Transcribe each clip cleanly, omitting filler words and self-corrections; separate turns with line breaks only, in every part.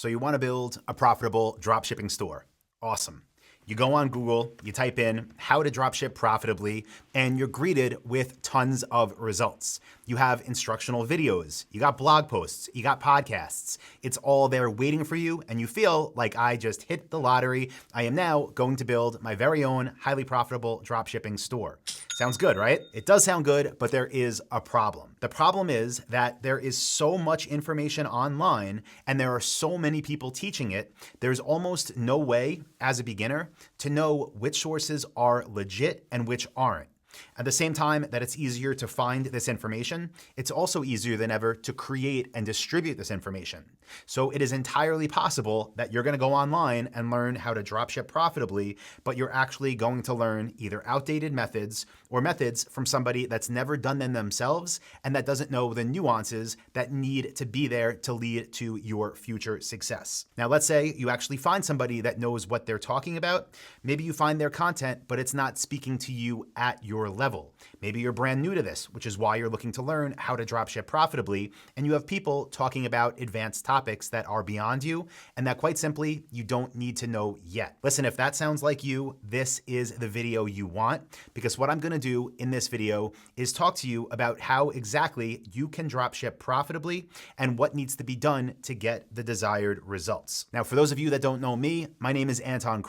So you want to build a profitable dropshipping store. Awesome. You go on Google, you type in how to dropship profitably, and you're greeted with tons of results. You have instructional videos, you got blog posts, you got podcasts. It's all there waiting for you, and you feel like I just hit the lottery. I am now going to build my very own highly profitable dropshipping store. Sounds good, right? It does sound good, but there is a problem. The problem is that there is so much information online and there are so many people teaching it, there's almost no way as a beginner to know which sources are legit and which aren't. At the same time that it's easier to find this information, it's also easier than ever to create and distribute this information. So it is entirely possible that you're going to go online and learn how to dropship profitably, but you're actually going to learn either outdated methods or methods from somebody that's never done them themselves and that doesn't know the nuances that need to be there to lead to your future success. Now, let's say you actually find somebody that knows what they're talking about. Maybe you find their content, but it's not speaking to you at your level. Maybe you're brand new to this, which is why you're looking to learn how to dropship profitably, and you have people talking about advanced topics that are beyond you and that quite simply you don't need to know yet. Listen, if that sounds like you, this is the video you want, because what I'm going to do in this video is talk to you about how exactly you can dropship profitably and what needs to be done to get the desired results. Now, for those of you that don't know me, my name is Anton.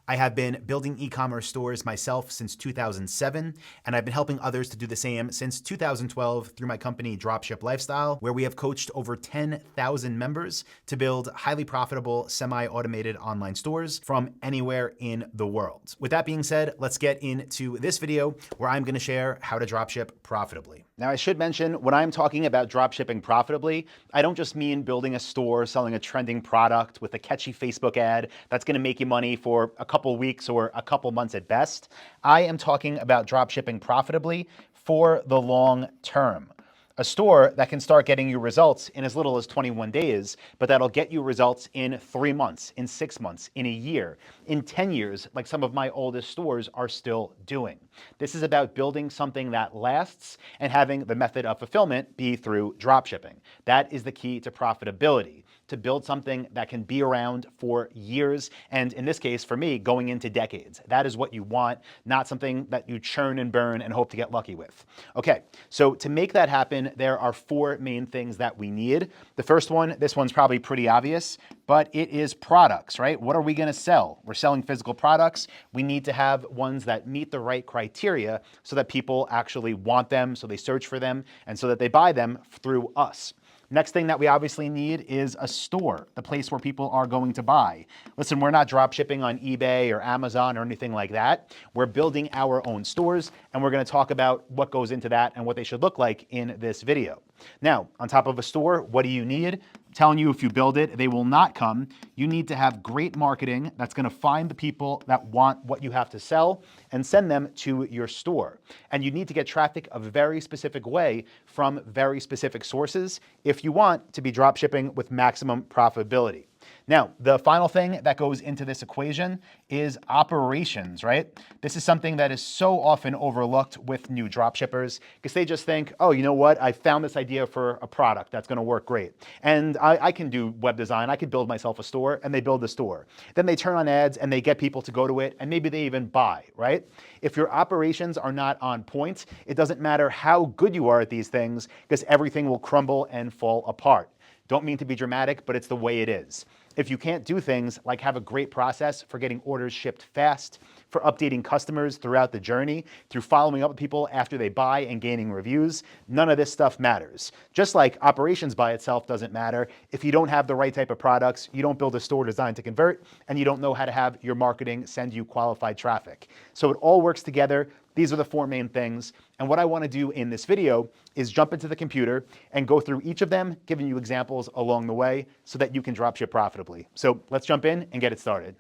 I have been building e-commerce stores myself since 2007, and I've been helping others to do the same since 2012 through my company Dropship Lifestyle, where we have coached over 10,000 members to build highly profitable, semi-automated online stores from anywhere in the world. With that being said, let's get into this video where I'm going to share how to dropship profitably. Now, I should mention, when I'm talking about dropshipping profitably, I don't just mean building a store, selling a trending product with a catchy Facebook ad that's going to make you money for a couple weeks or a couple months at best. I am talking about dropshipping profitably for the long term. A store that can start getting you results in as little as 21 days, but that'll get you results in 3 months, in 6 months, in a year, in 10 years, like some of my oldest stores are still doing. This is about building something that lasts and having the method of fulfillment be through dropshipping. That is the key to profitability, to build something that can be around for years, and in this case, for me, going into decades. That is what you want, not something that you churn and burn and hope to get lucky with. Okay, so to make that happen, there are 4 main things that we need. The first one, this one's probably pretty obvious, but it is products, right? What are we gonna sell? We're selling physical products. We need to have ones that meet the right criteria so that people actually want them, so they search for them, and so that they buy them through us. Next thing that we obviously need is a store, the place where people are going to buy. Listen, we're not drop shipping on eBay or Amazon or anything like that. We're building our own stores, and we're going to talk about what goes into that and what they should look like in this video. Now, on top of a store, what do you need? I'm telling you, if you build it, they will not come. You need to have great marketing that's going to find the people that want what you have to sell and send them to your store. And you need to get traffic a very specific way from very specific sources if you want to be drop shipping with maximum profitability. Now, the final thing that goes into this equation is operations, right? This is something that is so often overlooked with new dropshippers because they just think, oh, you know what? I found this idea for a product that's going to work great. And I can do web design. I could build myself a store, and they build the store. Then they turn on ads and they get people to go to it, and maybe they even buy, right? If your operations are not on point, it doesn't matter how good you are at these things because everything will crumble and fall apart. Don't mean to be dramatic, but it's the way it is. If you can't do things like have a great process for getting orders shipped fast, for updating customers throughout the journey, through following up with people after they buy and gaining reviews, none of this stuff matters. Just like operations by itself doesn't matter, if you don't have the right type of products, you don't build a store designed to convert, and you don't know how to have your marketing send you qualified traffic. So it all works together. These are the 4 main things. And what I want to do in this video is jump into the computer and go through each of them, giving you examples along the way so that you can dropship profitably. So let's jump in and get it started.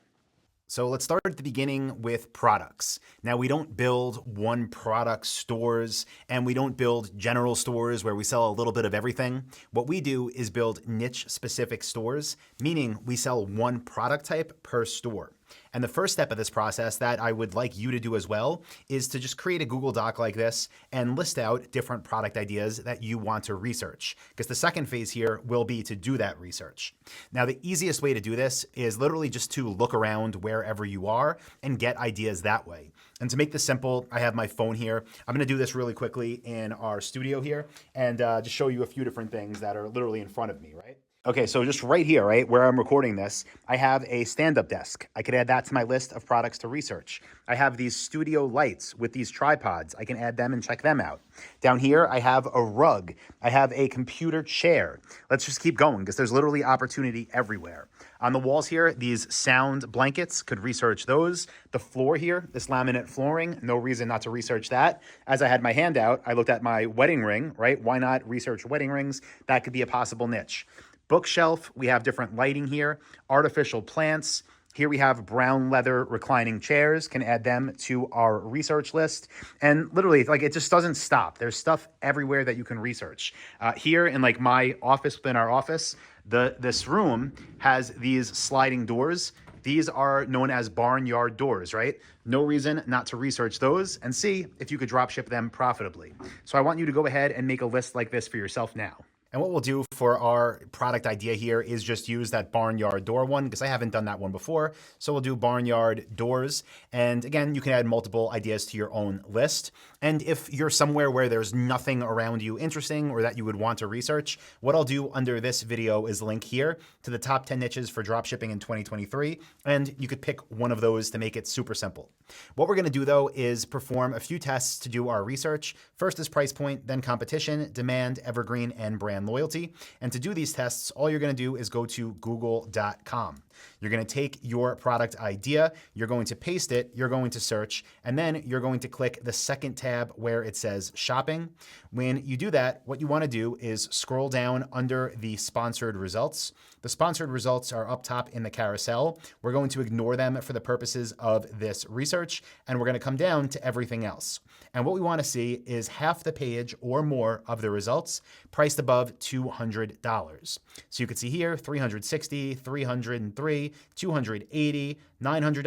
So let's start at the beginning with products. Now, we don't build one product stores and we don't build general stores where we sell a little bit of everything. What we do is build niche specific stores, meaning we sell one product type per store. And the first step of this process that I would like you to do as well is to just create a Google Doc like this and list out different product ideas that you want to research, because the second phase here will be to do that research. Now, the easiest way to do this is literally just to look around wherever you are and get ideas that way. And to make this simple, I have my phone here. I'm gonna do this really quickly in our studio here and just show you a few different things that are literally in front of me, right? Okay, so just right here, right, where I'm recording this, I have a stand-up desk. I could add that to my list of products to research. I have these studio lights with these tripods. I can add them and check them out. Down here, I have a rug. I have a computer chair. Let's just keep going because there's literally opportunity everywhere. On the walls here, these sound blankets, could research those. The floor here, this laminate flooring, no reason not to research that. As I had my hand out, I looked at my wedding ring, right? Why not research wedding rings? That could be a possible niche. Bookshelf, we have different lighting here, artificial plants. Here we have brown leather reclining chairs, can add them to our research list. And literally, like, it just doesn't stop. There's stuff everywhere that you can research. Here in like my office, within our office, this room has these sliding doors. These are known as barnyard doors, right? No reason not to research those and see if you could drop ship them profitably. So I want you to go ahead and make a list like this for yourself now. And what we'll do for our product idea here is just use that barnyard door one, because I haven't done that one before. So we'll do barnyard doors. And again, you can add multiple ideas to your own list. And if you're somewhere where there's nothing around you interesting or that you would want to research, what I'll do under this video is link here to the top 10 niches for dropshipping in 2023. And you could pick one of those to make it super simple. What we're going to do though is perform a few tests to do our research. First is price point, then competition, demand, evergreen, and brand loyalty. And to do these tests, all you're going to do is go to google.com. You're going to take your product idea, you're going to paste it, you're going to search, and then you're going to click the second tab where it says shopping. When you do that, what you want to do is scroll down under the sponsored results. The sponsored results are up top in the carousel. We're going to ignore them for the purposes of this research, and we're going to come down to everything else. And what we want to see is half the page or more of the results priced above $200. So you can see here, $360, $303, $280, $900,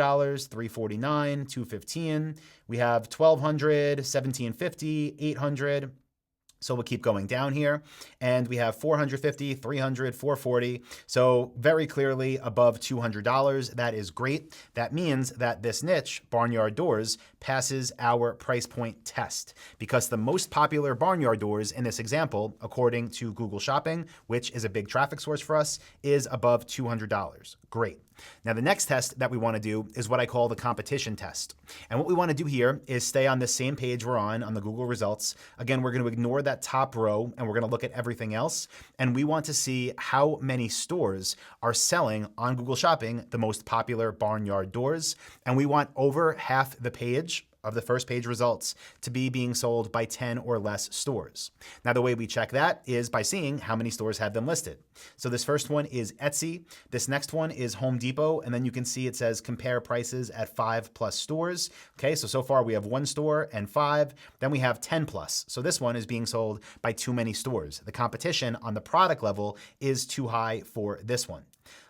$349, $215. We have $1,200, $1,750, $800. So we'll keep going down here, and we have $450, $300, $440. So very clearly above $200. That is great. That means that this niche, barnyard doors, passes our price point test, because the most popular barnyard doors in this example, according to Google Shopping, which is a big traffic source for us, is above $200. Great. Now, the next test that we want to do is what I call the competition test. And what we want to do here is stay on the same page we're on the Google results. Again, we're going to ignore that top row and we're going to look at everything else. And we want to see how many stores are selling on Google Shopping the most popular barnyard doors. And we want over half the page of the first page results to be being sold by 10 or less stores. Now, the way we check that is by seeing how many stores have them listed. So this first one is Etsy. This next one is Home Depot. And then you can see it says compare prices at 5+ stores. Okay, so far we have 1 store and 5. Then we have 10+. So this one is being sold by too many stores. The competition on the product level is too high for this one.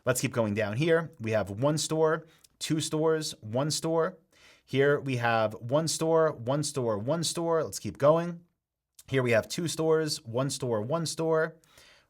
Let's keep going down here. We have 1 store, 2 stores, 1 store. Here we have 1 store, 1 store, 1 store. Let's keep going. Here we have 2 stores, 1 store, 1 store,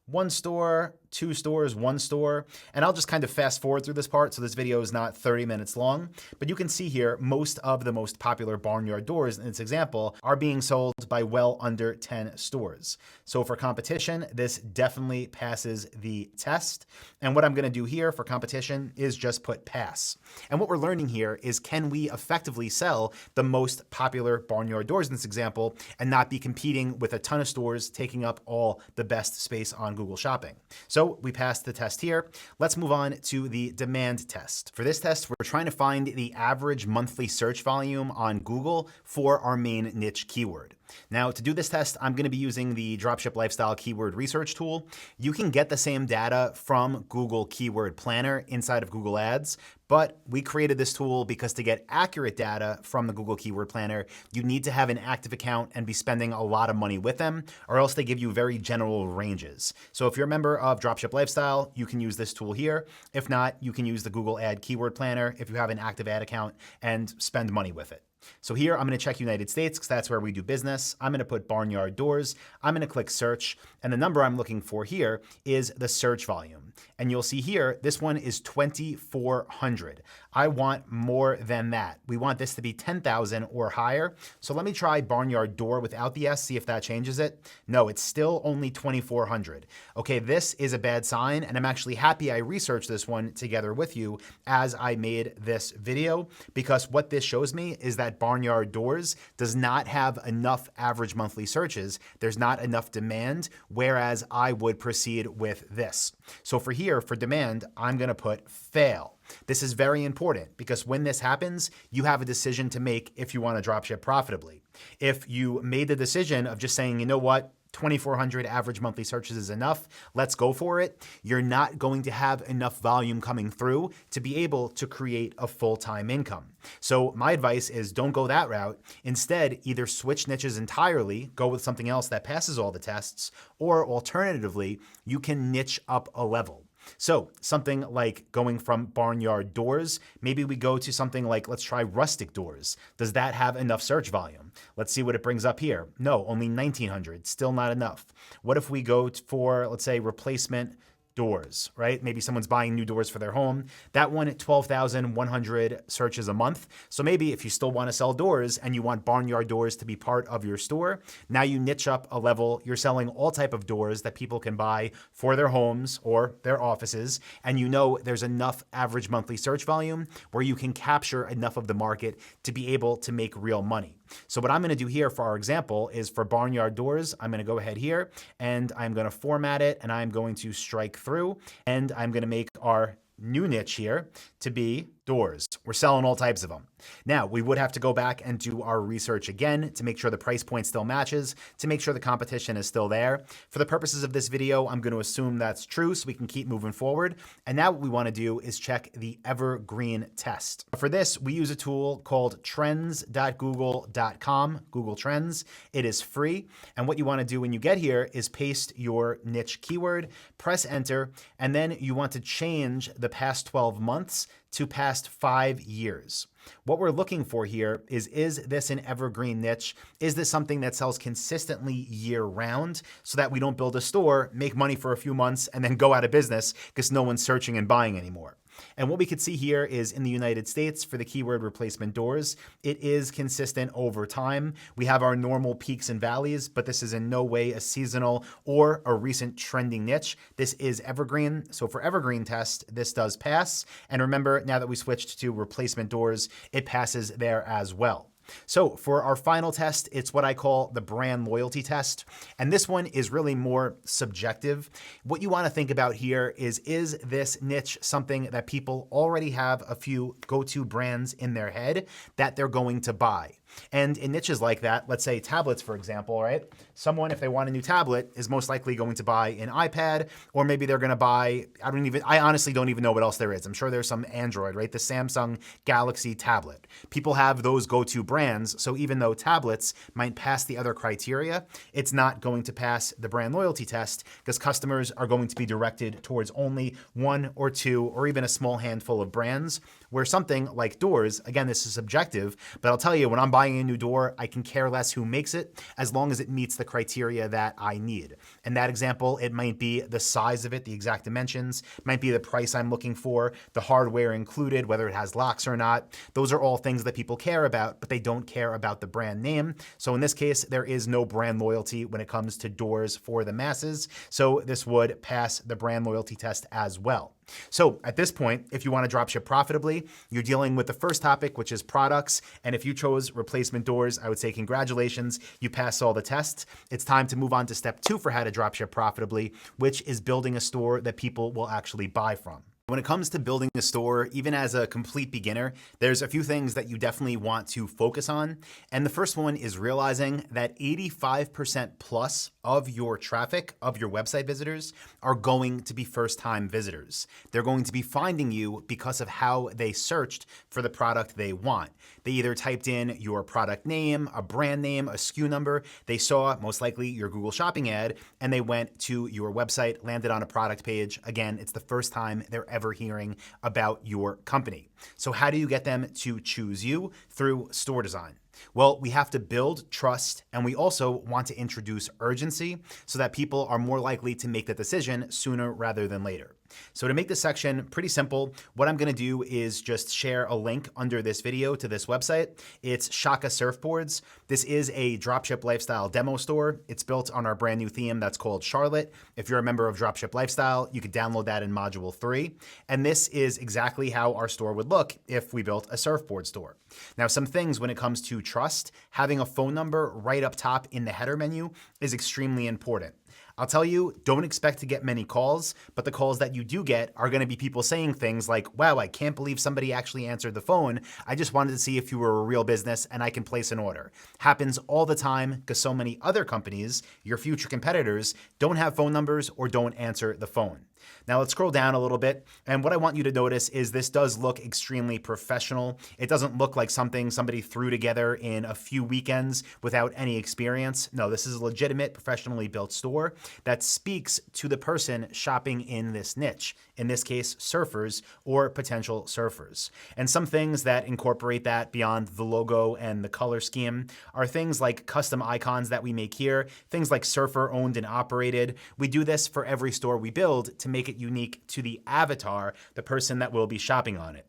1 store, 2 stores, 1 store. And I'll just kind of fast forward through this part so this video is not 30 minutes long. But you can see here most of the most popular barnyard doors in this example are being sold by well under 10 stores. So for competition, this definitely passes the test. And what I'm going to do here for competition is just put pass. And what we're learning here is, can we effectively sell the most popular barnyard doors in this example and not be competing with a ton of stores taking up all the best space on Google Shopping? So we passed the test here. Let's move on to the demand test. For this test, we're trying to find the average monthly search volume on Google for our main niche keyword. Now, to do this test, I'm going to be using the Dropship Lifestyle Keyword Research tool. You can get the same data from Google Keyword Planner inside of Google Ads, but we created this tool because to get accurate data from the Google Keyword Planner, you need to have an active account and be spending a lot of money with them, or else they give you very general ranges. So if you're a member of Dropship Lifestyle, you can use this tool here. If not, you can use the Google Ad Keyword Planner if you have an active ad account and spend money with it. So here I'm going to check United States because that's where we do business. I'm going to put barnyard doors. I'm going to click search. And the number I'm looking for here is the search volume. And you'll see here, this one is 2,400. I want more than that. We want this to be 10,000 or higher. So let me try barnyard door without the S, see if that changes it. No, it's still only 2,400. Okay, this is a bad sign. And I'm actually happy I researched this one together with you as I made this video, because what this shows me is that barnyard doors does not have enough average monthly searches. There's not enough demand, whereas I would proceed with this. So for here, for demand, I'm going to put fail. This is very important because when this happens, you have a decision to make if you want to dropship profitably. If you made the decision of just saying, you know what, 2,400 average monthly searches is enough, let's go for it, you're not going to have enough volume coming through to be able to create a full-time income. So my advice is don't go that route. Instead, either switch niches entirely, go with something else that passes all the tests, or alternatively, you can niche up a level. So something like going from barnyard doors, maybe we go to something like, let's try rustic doors. Does that have enough search volume? Let's see what it brings up here. No, only 1,900, still not enough. What if we go for, let's say, replacement doors, right? Maybe someone's buying new doors for their home. That one at 12,100 searches a month. So maybe if you still want to sell doors and you want barnyard doors to be part of your store, now you niche up a level. You're selling all type of doors that people can buy for their homes or their offices. And you know there's enough average monthly search volume where you can capture enough of the market to be able to make real money. So what I'm going to do here for our example is for barnyard doors, I'm going to go ahead here and I'm going to format it and I'm going to strike through and I'm going to make our new niche here to be doors. We're selling all types of them. Now, we would have to go back and do our research again to make sure the price point still matches, to make sure the competition is still there. For the purposes of this video, I'm going to assume that's true so we can keep moving forward. And now what we want to do is check the Evergreen Test. For this, we use a tool called trends.google.com, Google Trends. It is free. And what you want to do when you get here is paste your niche keyword, press enter, and then you want to change the past 12 months to past 5 years. What we're looking for here is this an evergreen niche? Is this something that sells consistently year round so that we don't build a store, make money for a few months, and then go out of business because no one's searching and buying anymore? And what we could see here is in the United States for the keyword replacement doors, it is consistent over time. We have our normal peaks and valleys, but this is in no way a seasonal or a recent trending niche. This is evergreen. So for Evergreen Test, this does pass. And remember, now that we switched to replacement doors, it passes there as well. So for our final test, it's what I call the brand loyalty test. And this one is really more subjective. What you want to think about here is this niche something that people already have a few go-to brands in their head that they're going to buy? And in niches like that, let's say tablets, for example, right? Someone, if they want a new tablet, is most likely going to buy an iPad, or maybe they're going to buy, I honestly don't even know what else there is. I'm sure there's some Android, right? The Samsung Galaxy tablet. People have those go-to brands. So even though tablets might pass the other criteria, it's not going to pass the brand loyalty test because customers are going to be directed towards only one or two or even a small handful of brands, where something like doors, again, this is subjective, but I'll tell you, when I'm buying a new door, I can care less who makes it as long as it meets the criteria that I need. In that example, it might be the size of it, the exact dimensions, might be the price I'm looking for, the hardware included, whether it has locks or not. Those are all things that people care about, but they don't care about the brand name. So in this case, there is no brand loyalty when it comes to doors for the masses. So this would pass the brand loyalty test as well. So at this point, if you want to dropship profitably, you're dealing with the first topic, which is products. And if you chose replacement doors, I would say congratulations, you passed all the tests. It's time to move on to step 2 for how to dropship profitably, which is building a store that people will actually buy from. When it comes to building a store, even as a complete beginner, there's a few things that you definitely want to focus on. And the first one is realizing that 85% plus of your traffic, of your website visitors, are going to be first-time visitors. They're going to be finding you because of how they searched for the product they want. They either typed in your product name, a brand name, a SKU number. They saw, most likely, your Google Shopping ad, and they went to your website, landed on a product page. Again, it's the first time they're ever hearing about your company. So how do you get them to choose you? Through store design. Well, we have to build trust, and we also want to introduce urgency so that people are more likely to make the decision sooner rather than later. So to make this section pretty simple, what I'm gonna do is just share a link under this video to this website. It's Shaka Surfboards. This is a dropship lifestyle demo store. It's built on our brand new theme that's called Charlotte. If you're a member of Dropship Lifestyle, you could download that in module 3. And this is exactly how our store would look if we built a surfboard store. Now, some things when it comes to trust, having a phone number right up top in the header menu is extremely important. I'll tell you, don't expect to get many calls, but the calls that you do get are gonna be people saying things like, wow, I can't believe somebody actually answered the phone. I just wanted to see if you were a real business and I can place an order. Happens all the time because so many other companies, your future competitors, don't have phone numbers or don't answer the phone. Now let's scroll down a little bit. And what I want you to notice is this does look extremely professional. It doesn't look like something somebody threw together in a few weekends without any experience. No, this is a legitimate, professionally built store that speaks to the person shopping in this niche. In this case, surfers or potential surfers. And some things that incorporate that beyond the logo and the color scheme are things like custom icons that we make here, things like surfer owned and operated. We do this for every store we build to make it unique to the avatar, the person that will be shopping on it.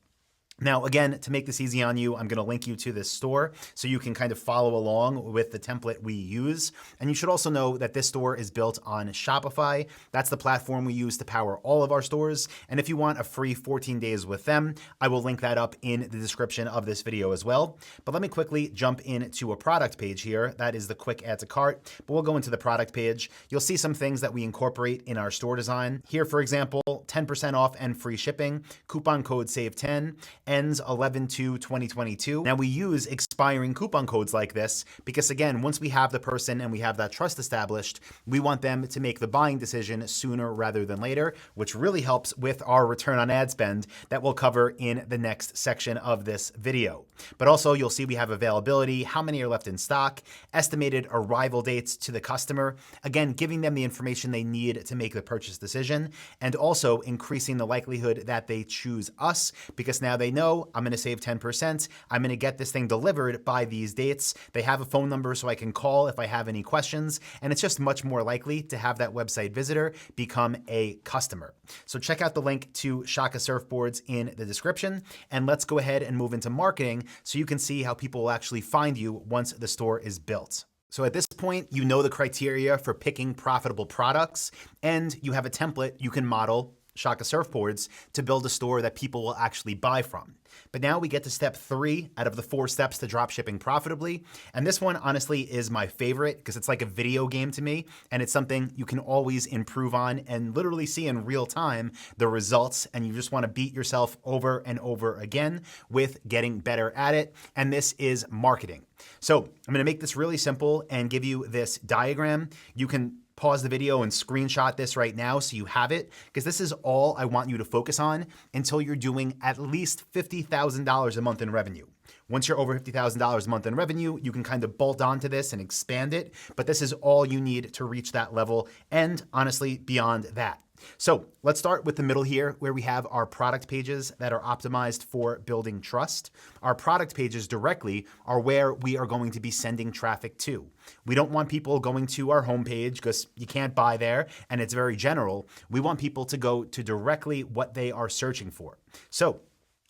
Now, again, to make this easy on you, I'm going to link you to this store so you can kind of follow along with the template we use. And you should also know that this store is built on Shopify. That's the platform we use to power all of our stores. And if you want a free 14 days with them, I will link that up in the description of this video as well. But let me quickly jump into a product page here. That is the quick add to cart. But we'll go into the product page. You'll see some things that we incorporate in our store design. Here, for example, 10% off and free shipping, coupon code SAVE10. Ends 11/2/2022. Now we use expiring coupon codes like this because again, once we have the person and we have that trust established, we want them to make the buying decision sooner rather than later, which really helps with our return on ad spend that we'll cover in the next section of this video. But also you'll see we have availability, how many are left in stock, estimated arrival dates to the customer, again, giving them the information they need to make the purchase decision, and also increasing the likelihood that they choose us because now they know I'm gonna save 10%. I'm gonna get this thing delivered by these dates. They have a phone number so I can call if I have any questions. And it's just much more likely to have that website visitor become a customer. So check out the link to Shaka Surfboards in the description. And let's go ahead and move into marketing so you can see how people will actually find you once the store is built. So at this point, you know the criteria for picking profitable products and you have a template you can model Shaka Surfboards to build a store that people will actually buy from. But now we get to step 3 out of the 4 steps to dropshipping profitably. And this one honestly is my favorite because it's like a video game to me. And it's something you can always improve on and literally see in real time the results. And you just want to beat yourself over and over again with getting better at it. And this is marketing. So I'm going to make this really simple and give you this diagram. You can pause the video and screenshot this right now so you have it, because this is all I want you to focus on until you're doing at least $50,000 a month in revenue. Once you're over $50,000 a month in revenue, you can kind of bolt onto this and expand it, but this is all you need to reach that level and honestly beyond that. So let's start with the middle here where we have our product pages that are optimized for building trust. Our product pages directly are where we are going to be sending traffic to. We don't want people going to our homepage because you can't buy there and it's very general. We want people to go to directly what they are searching for. So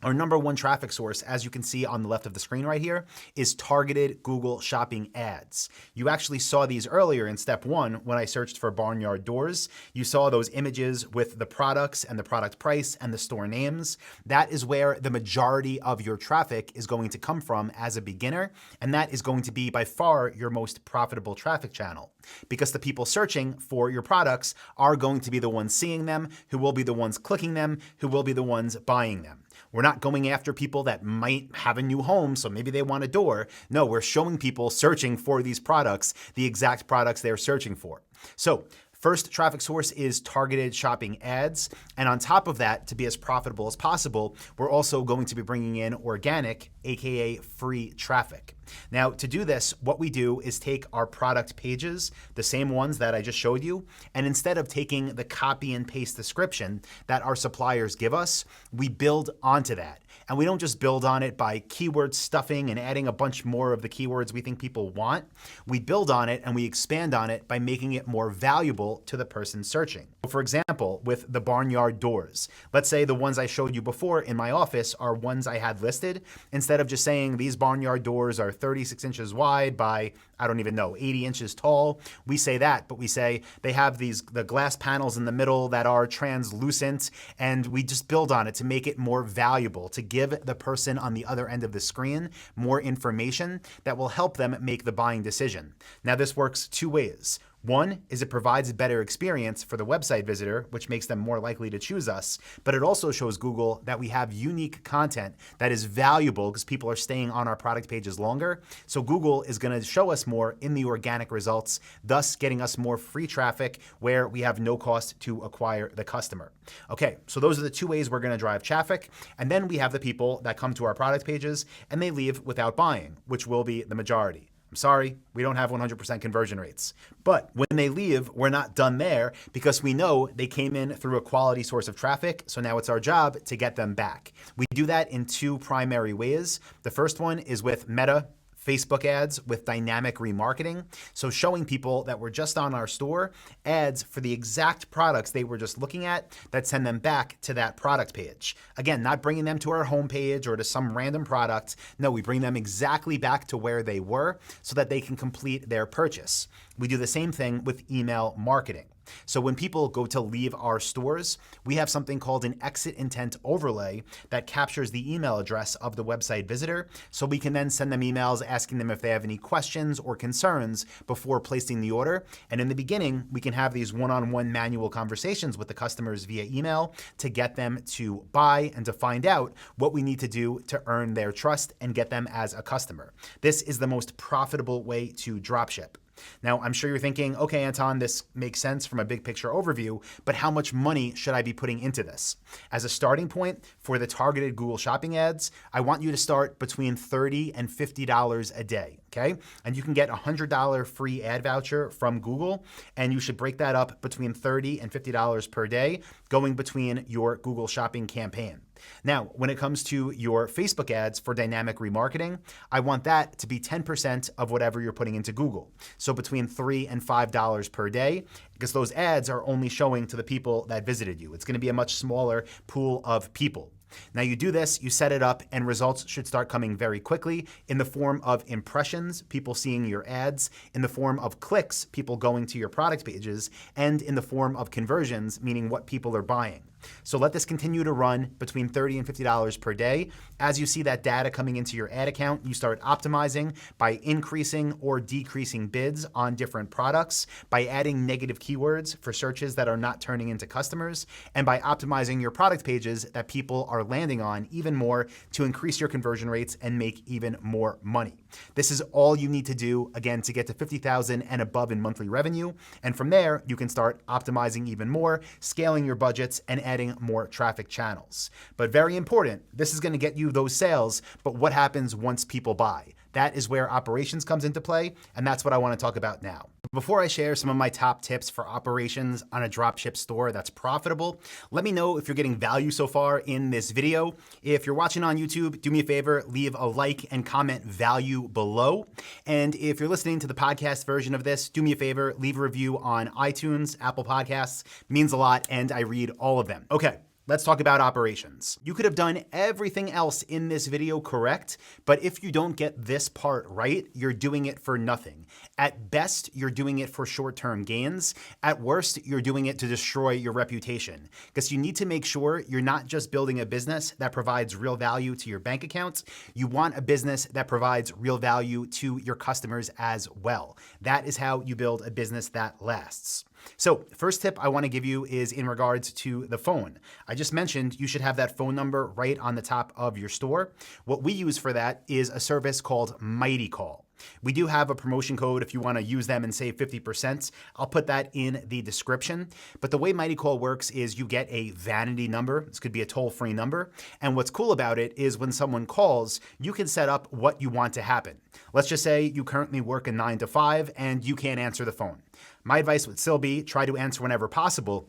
Our number one traffic source, as you can see on the left of the screen right here, is targeted Google Shopping ads. You actually saw these earlier in step one when I searched for barnyard doors. You saw those images with the products and the product price and the store names. That is where the majority of your traffic is going to come from as a beginner, and that is going to be by far your most profitable traffic channel, because the people searching for your products are going to be the ones seeing them, who will be the ones clicking them, who will be the ones buying them. We're not going after people that might have a new home, so maybe they want a door. No, we're showing people searching for these products, the exact products they're searching for. So first traffic source is targeted shopping ads. And on top of that, to be as profitable as possible, we're also going to be bringing in organic, AKA free traffic. Now, to do this, what we do is take our product pages, the same ones that I just showed you, and instead of taking the copy and paste description that our suppliers give us, we build onto that. And we don't just build on it by keyword stuffing and adding a bunch more of the keywords we think people want. We build on it and we expand on it by making it more valuable to the person searching. For example, with the barnyard doors, let's say the ones I showed you before in my office are ones I had listed. Instead of just saying these barnyard doors are 36 inches wide by, I don't even know, 80 inches tall, we say that, but we say they have the glass panels in the middle that are translucent, and we just build on it to make it more valuable, to give the person on the other end of the screen more information that will help them make the buying decision. Now, this works two ways. One is it provides a better experience for the website visitor, which makes them more likely to choose us, but it also shows Google that we have unique content that is valuable because people are staying on our product pages longer. So Google is going to show us more in the organic results, thus getting us more free traffic where we have no cost to acquire the customer. Okay, so those are the two ways we're going to drive traffic. And then we have the people that come to our product pages and they leave without buying, which will be the majority. I'm sorry, we don't have 100% conversion rates. But when they leave, we're not done there because we know they came in through a quality source of traffic. So now it's our job to get them back. We do that in two primary ways. The first one is with Meta Facebook ads with dynamic remarketing. So showing people that we're just on our store ads for the exact products they were just looking at that send them back to that product page. Again, not bringing them to our homepage or to some random product. No, we bring them exactly back to where they were so that they can complete their purchase. We do the same thing with email marketing. So when people go to leave our stores, we have something called an exit intent overlay that captures the email address of the website visitor. So we can then send them emails asking them if they have any questions or concerns before placing the order. And in the beginning, we can have these one-on-one manual conversations with the customers via email to get them to buy and to find out what we need to do to earn their trust and get them as a customer. This is the most profitable way to dropship. Now, I'm sure you're thinking, okay, Anton, this makes sense from a big picture overview, but how much money should I be putting into this? As a starting point for the targeted Google Shopping ads, I want you to start between $30 and $50 a day, okay? And you can get a $100 free ad voucher from Google, and you should break that up between $30 and $50 per day, going between your Google Shopping campaign. Now, when it comes to your Facebook ads for dynamic remarketing, I want that to be 10% of whatever you're putting into Google. So between $3 and $5 per day, because those ads are only showing to the people that visited you. It's going to be a much smaller pool of people. Now you do this, you set it up, and results should start coming very quickly in the form of impressions, people seeing your ads, in the form of clicks, people going to your product pages, and in the form of conversions, meaning what people are buying. So let this continue to run between $30 and $50 per day. As you see that data coming into your ad account, you start optimizing by increasing or decreasing bids on different products, by adding negative keywords for searches that are not turning into customers, and by optimizing your product pages that people are landing on even more to increase your conversion rates and make even more money. This is all you need to do, again, to get to $50,000 and above in monthly revenue. And from there, you can start optimizing even more, scaling your budgets, and adding more traffic channels. But very important, this is going to get you those sales, but what happens once people buy? That is where operations comes into play, and that's what I want to talk about now. Before I share some of my top tips for operations on a dropship store that's profitable, let me know if you're getting value so far in this video. If you're watching on YouTube, do me a favor, leave a like and comment value below. And if you're listening to the podcast version of this, do me a favor, leave a review on iTunes, Apple Podcasts. It means a lot, and I read all of them. Okay. Let's talk about operations. You could have done everything else in this video correct, but if you don't get this part right, you're doing it for nothing. At best, you're doing it for short-term gains. At worst, you're doing it to destroy your reputation. Because you need to make sure you're not just building a business that provides real value to your bank accounts. You want a business that provides real value to your customers as well. That is how you build a business that lasts. So first tip I want to give you is in regards to the phone. I just mentioned you should have that phone number right on the top of your store. What we use for that is a service called Mighty Call. We do have a promotion code if you want to use them and save 50%. I'll put that in the description. But the way Mighty Call works is you get a vanity number. This could be a toll-free number. And what's cool about it is when someone calls, you can set up what you want to happen. Let's just say you currently work a 9 to 5 and you can't answer the phone. My advice would still be try to answer whenever possible.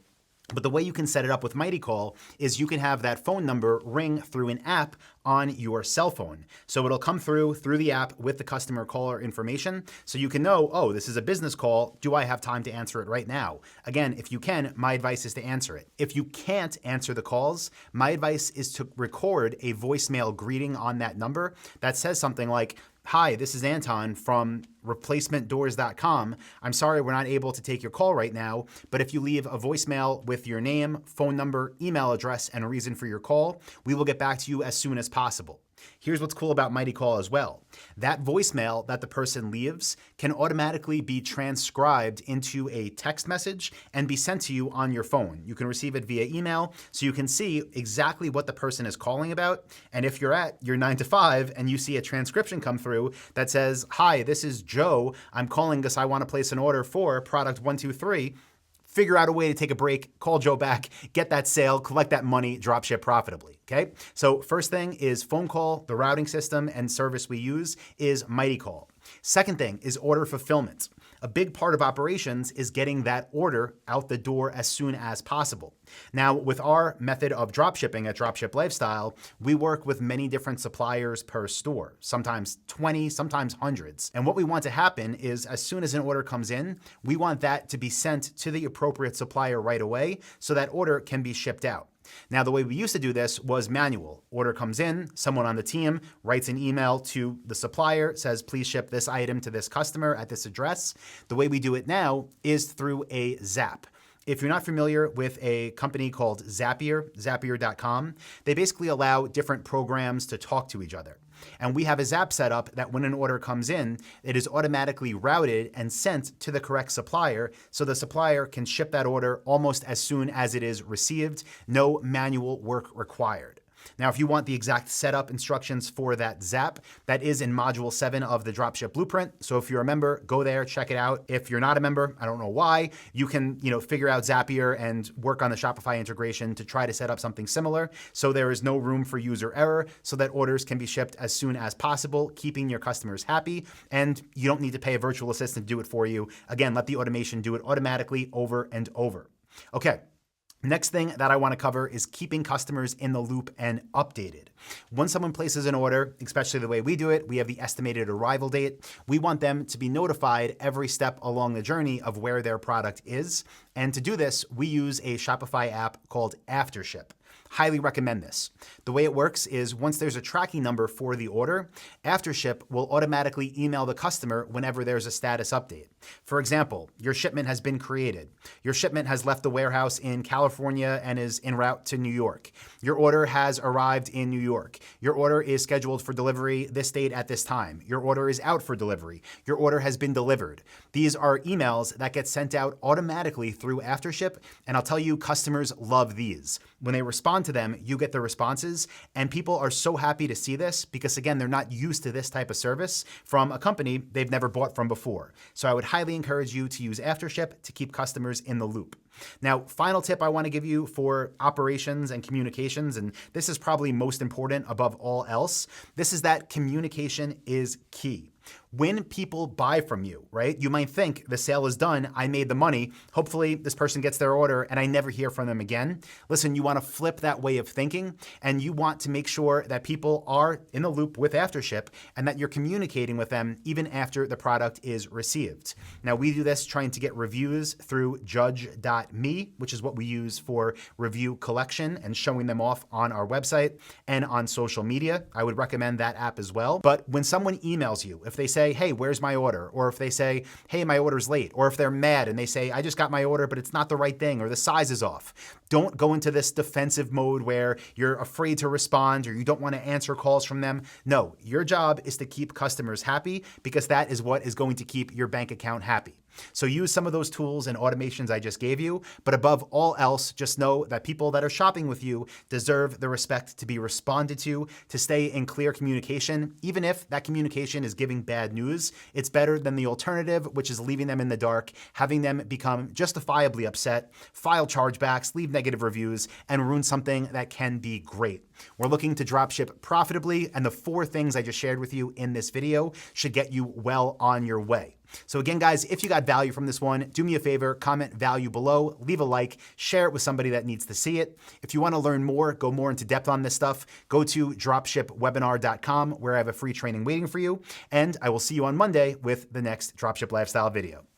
But the way you can set it up with Mighty Call is you can have that phone number ring through an app on your cell phone. So it'll come through the app with the customer caller information. So you can know, oh, this is a business call. Do I have time to answer it right now? Again, if you can, my advice is to answer it. If you can't answer the calls, my advice is to record a voicemail greeting on that number that says something like, "Hi, this is Anton from replacementdoors.com. I'm sorry we're not able to take your call right now, but if you leave a voicemail with your name, phone number, email address, and a reason for your call, we will get back to you as soon as possible." Here's what's cool about Mighty Call as well. That voicemail that the person leaves can automatically be transcribed into a text message and be sent to you on your phone. You can receive it via email, so you can see exactly what the person is calling about. And if you're at your 9 to 5 and you see a transcription come through that says, "Hi, this is Joe. I'm calling because I want to place an order for product 123. Figure out a way to take a break, call Joe back, get that sale, collect that money, dropship profitably, okay? So first thing is phone call. The routing system and service we use is Mighty Call. Second thing is order fulfillment. A big part of operations is getting that order out the door as soon as possible. Now, with our method of dropshipping at Dropship Lifestyle, we work with many different suppliers per store, sometimes 20, sometimes hundreds. And what we want to happen is as soon as an order comes in, we want that to be sent to the appropriate supplier right away so that order can be shipped out. Now, the way we used to do this was manual. Order comes in, someone on the team writes an email to the supplier, says, "Please ship this item to this customer at this address." The way we do it now is through a Zap. If you're not familiar with a company called Zapier, Zapier.com, they basically allow different programs to talk to each other. And we have a Zap set up that when an order comes in, it is automatically routed and sent to the correct supplier so the supplier can ship that order almost as soon as it is received. No manual work required. Now, if you want the exact setup instructions for that Zap, that is in Module 7 of the Dropship Blueprint. So if you're a member, go there, check it out. If you're not a member, I don't know why, you can figure out Zapier and work on the Shopify integration to try to set up something similar. So there is no room for user error so that orders can be shipped as soon as possible, keeping your customers happy. And you don't need to pay a virtual assistant to do it for you. Again, let the automation do it automatically over and over. Okay. Next thing that I want to cover is keeping customers in the loop and updated. When someone places an order, especially the way we do it, we have the estimated arrival date. We want them to be notified every step along the journey of where their product is. And to do this, we use a Shopify app called Aftership. Highly recommend this. The way it works is once there's a tracking number for the order, Aftership will automatically email the customer whenever there's a status update. For example, your shipment has been created. Your shipment has left the warehouse in California and is en route to New York. Your order has arrived in New York. Your order is scheduled for delivery this date at this time. Your order is out for delivery. Your order has been delivered. These are emails that get sent out automatically through Aftership, and I'll tell you, customers love these. When they respond to them, you get the responses, and people are so happy to see this because, again, they're not used to this type of service from a company they've never bought from before. So I would highly encourage you to use Aftership to keep customers in the loop. Now, final tip I want to give you for operations and communications, and this is probably most important above all else, this is that communication is key. When people buy from you, right, you might think the sale is done, I made the money, hopefully this person gets their order and I never hear from them again. Listen, you want to flip that way of thinking, and you want to make sure that people are in the loop with AfterShip and that you're communicating with them even after the product is received. Now, we do this trying to get reviews through judge.me, which is what we use for review collection and showing them off on our website and on social media. I would recommend that app as well. But when someone emails you, if they say, hey, where's my order? Or if they say, hey, my order's late. Or if they're mad and they say, I just got my order, but it's not the right thing, or the size is off. Don't go into this defensive mode where you're afraid to respond or you don't want to answer calls from them. No, your job is to keep customers happy, because that is what is going to keep your bank account happy. So use some of those tools and automations I just gave you, but above all else, just know that people that are shopping with you deserve the respect to be responded to stay in clear communication. Even if that communication is giving bad news, it's better than the alternative, which is leaving them in the dark, having them become justifiably upset, file chargebacks, leave negative reviews, and ruin something that can be great. We're looking to dropship profitably, and the 4 things I just shared with you in this video should get you well on your way. So again, guys, if you got value from this one, do me a favor, comment value below, leave a like, share it with somebody that needs to see it. If you want to learn more, go more into depth on this stuff, go to dropshipwebinar.com, where I have a free training waiting for you. And I will see you on Monday with the next Dropship Lifestyle video.